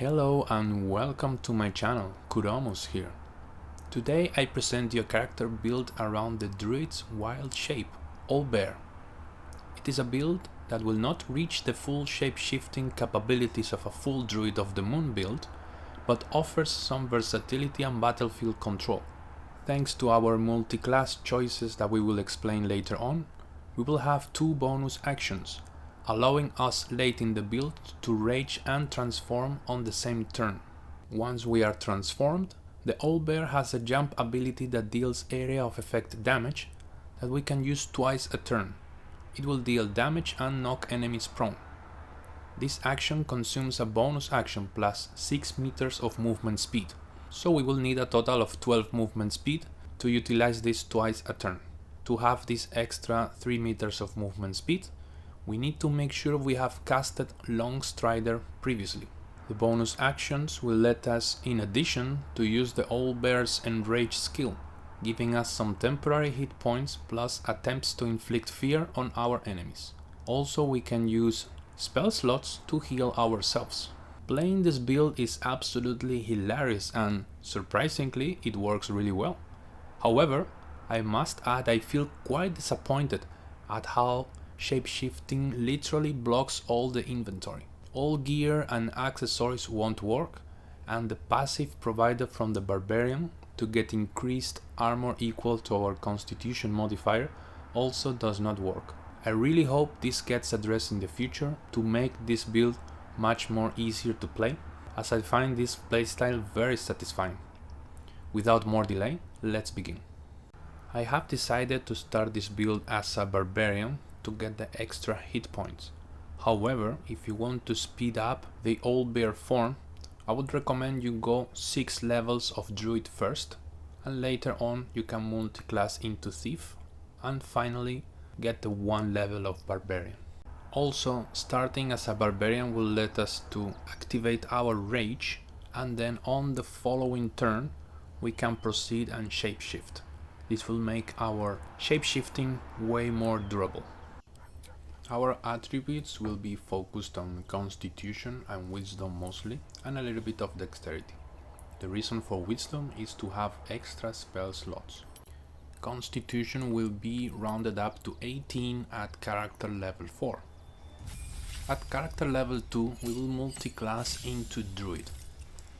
Hello and welcome to my channel, Kuromus here. Today I present you a character built around the druid's wild shape, Owlbear. It is a build that will not reach the full shape-shifting capabilities of a full Druid of the Moon build, but offers some versatility and battlefield control. Thanks to our multi-class choices that we will explain later on, we will have two bonus actions, allowing us late in the build to rage and transform on the same turn. Once we are transformed, the Owlbear has a jump ability that deals area of effect damage that we can use twice a turn. It will deal damage and knock enemies prone. This action consumes a bonus action plus 6 meters of movement speed, so we will need a total of 12 movement speed to utilize this twice a turn. To have this extra 3 meters of movement speed, we need to make sure we have casted Long Strider previously. The bonus actions will let us, in addition, to use the Owlbear's Enrage skill, giving us some temporary hit points plus attempts to inflict fear on our enemies. Also, we can use spell slots to heal ourselves. Playing this build is absolutely hilarious and, surprisingly, it works really well. However, I must add I feel quite disappointed at how shapeshifting literally blocks all the inventory. All gear and accessories won't work, and the passive provided from the barbarian to get increased armor equal to our constitution modifier also does not work. I really hope this gets addressed in the future to make this build much more easier to play, as I find this playstyle very satisfying. Without more delay, let's begin. I have decided to start this build as a barbarian to get the extra hit points. However, if you want to speed up the Owlbear form, I would recommend you go 6 levels of Druid first, and later on you can multi-class into Thief, and finally get the 1 level of Barbarian. Also, starting as a Barbarian will let us to activate our Rage, and then on the following turn we can proceed and shapeshift. This will make our shapeshifting way more durable. Our attributes will be focused on Constitution and Wisdom mostly, and a little bit of Dexterity. The reason for Wisdom is to have extra spell slots. Constitution will be rounded up to 18 at character level 4. At character level 2 we will multi-class into Druid,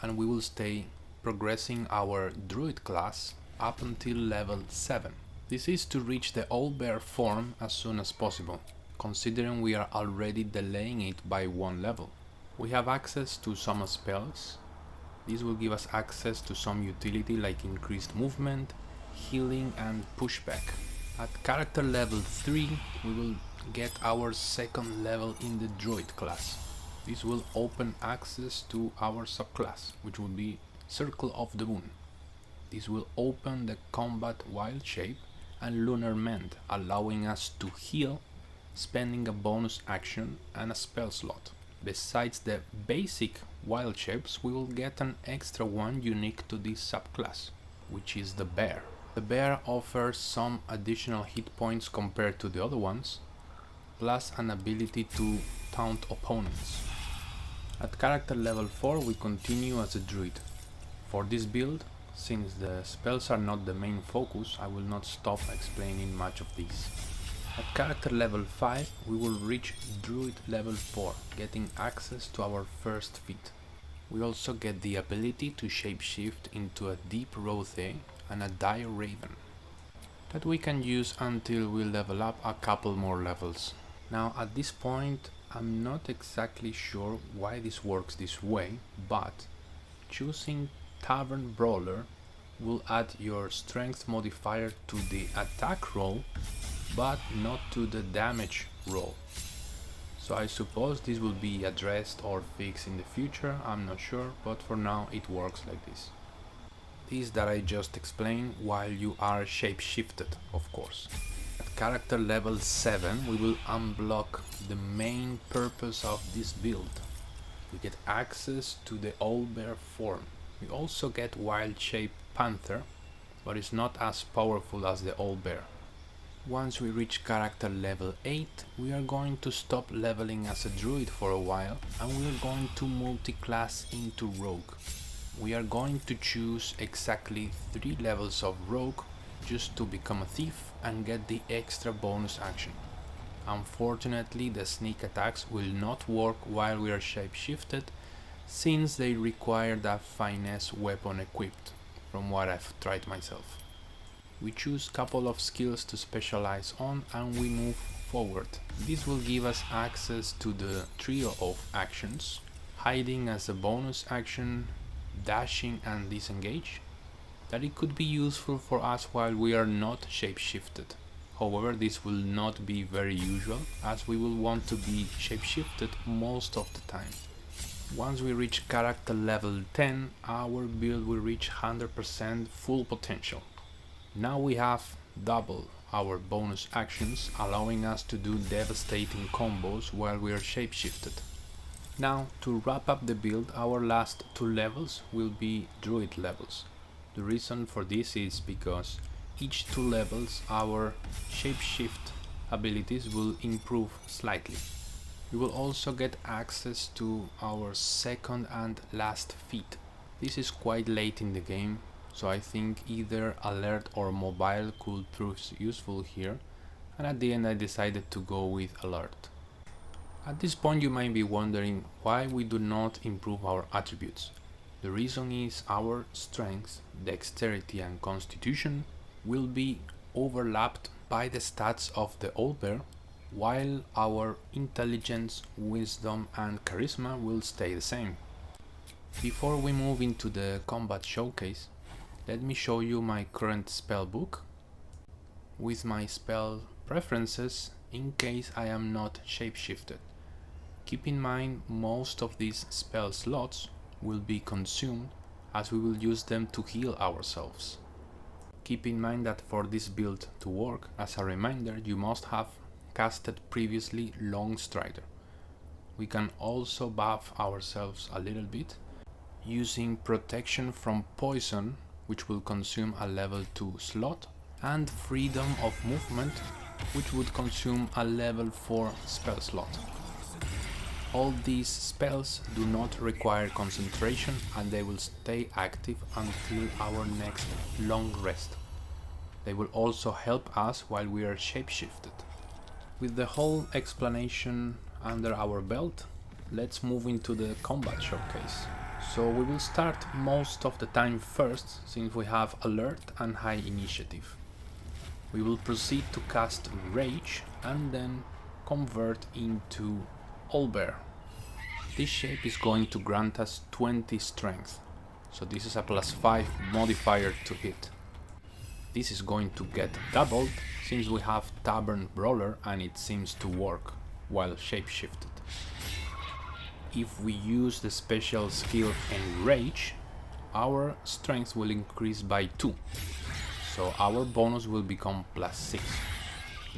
and we will stay progressing our Druid class up until level 7. This is to reach the Owlbear form as soon as possible, considering we are already delaying it by 1 level. We have access to some spells. This will give us access to some utility like increased movement, healing and pushback. At character level 3 we will get our second level in the Druid class. This will open access to our subclass, which will be Circle of the Moon. This will open the Combat Wild Shape and Lunar Mend, allowing us to heal, spending a bonus action and a spell slot. Besides the basic wild shapes, we will get an extra one unique to this subclass, which is the Bear. The Bear offers some additional hit points compared to the other ones, plus an ability to taunt opponents. At character level 4 we continue as a Druid. For this build, since the spells are not the main focus, I will not stop explaining much of these. At character level 5 we will reach Druid level 4, getting access to our first feat. We also get the ability to shapeshift into a Deep Rothe and a Dire Raven, that we can use until we level up a couple more levels. Now at this point I'm not exactly sure why this works this way, but choosing Tavern Brawler will add your strength modifier to the attack roll, but not to the damage roll. So I suppose this will be addressed or fixed in the future, I'm not sure, but for now it works like this. This that I just explained while you are shapeshifted, of course. At character level 7 we will unblock the main purpose of this build. We get access to the Owlbear form. We also get Wild Shape Panther, but it's not as powerful as the Owlbear. Once we reach character level 8, we are going to stop leveling as a druid for a while and we are going to multi-class into rogue. We are going to choose exactly 3 levels of rogue just to become a thief and get the extra bonus action. Unfortunately, the sneak attacks will not work while we are shapeshifted, since they require that finesse weapon equipped, from what I've tried myself. We choose couple of skills to specialize on and we move forward. This will give us access to the trio of actions: hiding as a bonus action, dashing and disengage, that it could be useful for us while we are not shapeshifted. However, this will not be very usual, as we will want to be shapeshifted most of the time. Once we reach character level 10, our build will reach 100% full potential. Now we have double our bonus actions, allowing us to do devastating combos while we are shapeshifted. Now, to wrap up the build, our last 2 levels will be druid levels. The reason for this is because each 2 levels our shapeshift abilities will improve slightly. We will also get access to our second and last feat. This is quite late in the game, so I think either alert or mobile could prove useful here, and at the end I decided to go with alert. At this point you might be wondering why we do not improve our attributes. The reason is our strength, dexterity and constitution will be overlapped by the stats of the Owlbear, while our intelligence, wisdom and charisma will stay the same. Before we move into the combat showcase, let me show you my current spell book with my spell preferences in case I am not shapeshifted. Keep in mind most of these spell slots will be consumed, as we will use them to heal ourselves. Keep in mind that for this build to work, as a reminder, you must have casted previously Long Strider. We can also buff ourselves a little bit using protection from poison, which will consume a level 2 slot, and freedom of movement, which would consume a level 4 spell slot. All these spells do not require concentration and they will stay active until our next long rest. They will also help us while we are shapeshifted. With the whole explanation under our belt, let's move into the combat showcase. So we will start most of the time first, since we have alert and high initiative. We will proceed to cast Rage and then convert into Owlbear. This shape is going to grant us 20 strength, so this is a +5 modifier to hit. This is going to get doubled since we have Tavern Brawler and it seems to work while shapeshifted. If we use the special skill Enrage, our strength will increase by 2, so our bonus will become +6.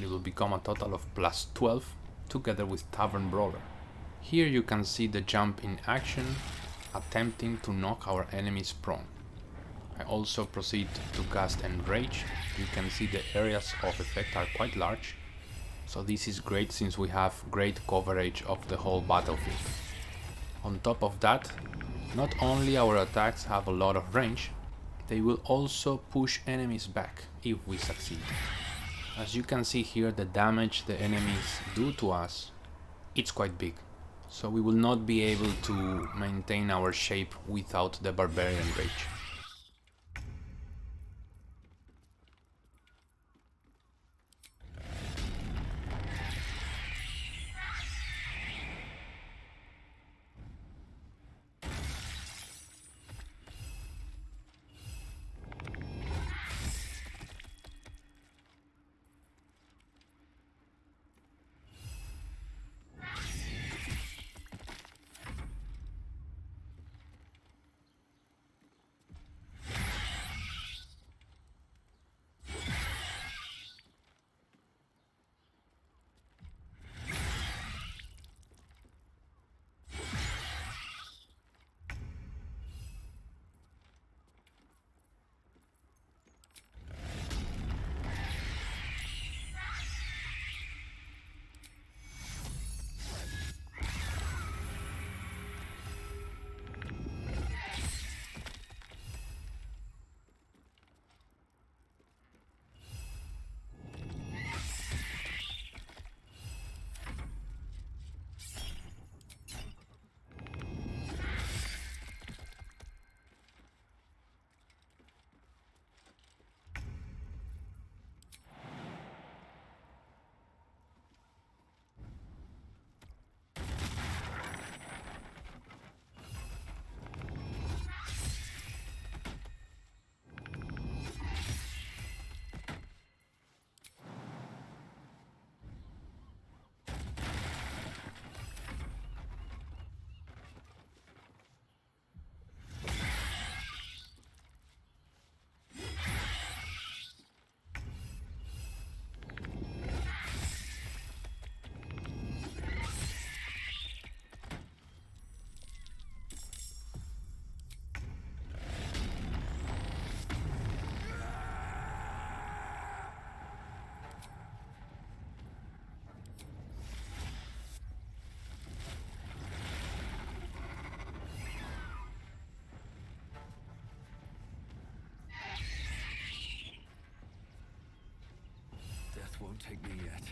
It will become a total of +12 together with Tavern Brawler. Here you can see the jump in action, attempting to knock our enemies prone. I also proceed to cast Enrage. You can see the areas of effect are quite large, so this is great since we have great coverage of the whole battlefield. On top of that, not only our attacks have a lot of range, they will also push enemies back if we succeed. As you can see here, the damage the enemies do to us, it's quite big. So we will not be able to maintain our shape without the Barbarian Rage. Don't take me yet.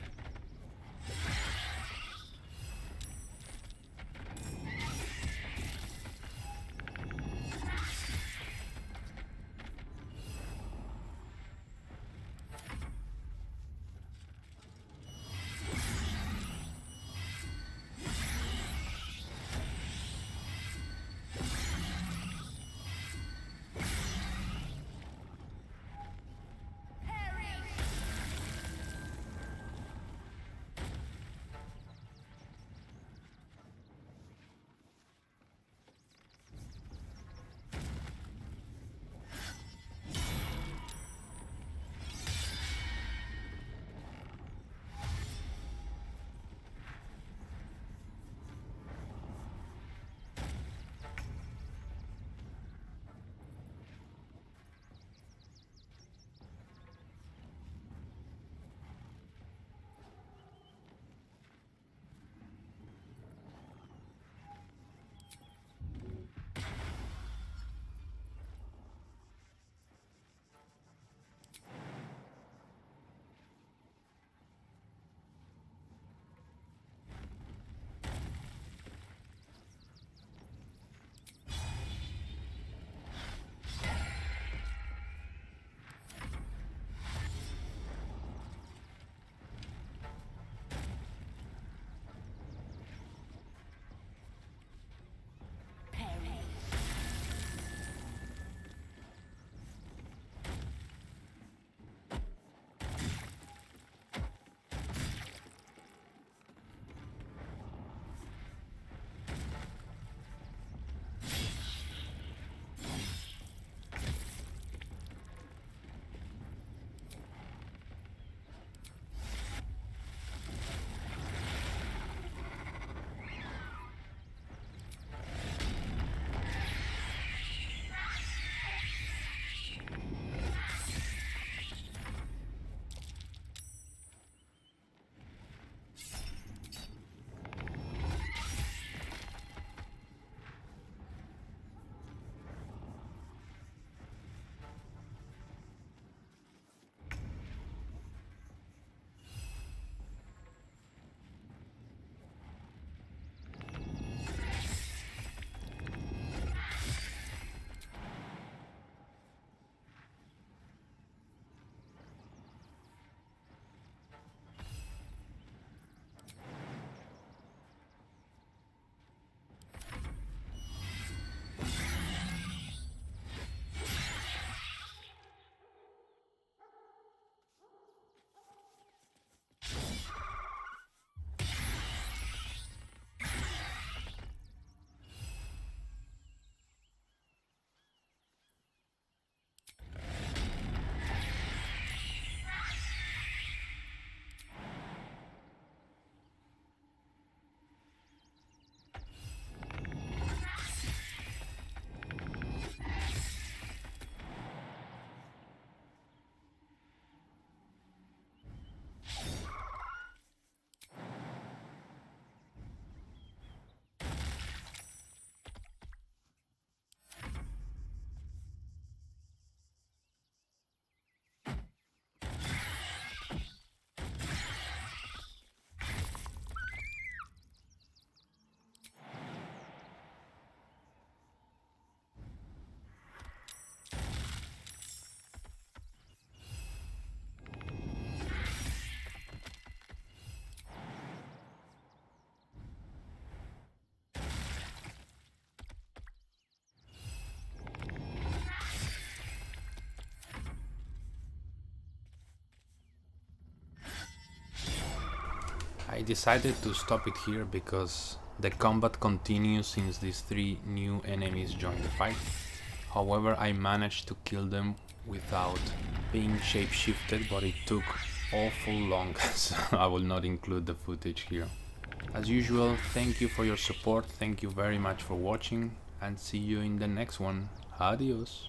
I decided to stop it here because the combat continues since these three new enemies join the fight. However, I managed to kill them without being shapeshifted, but it took awful long, so I will not include the footage here. As usual, thank you for your support, thank you very much for watching, and see you in the next one. Adios!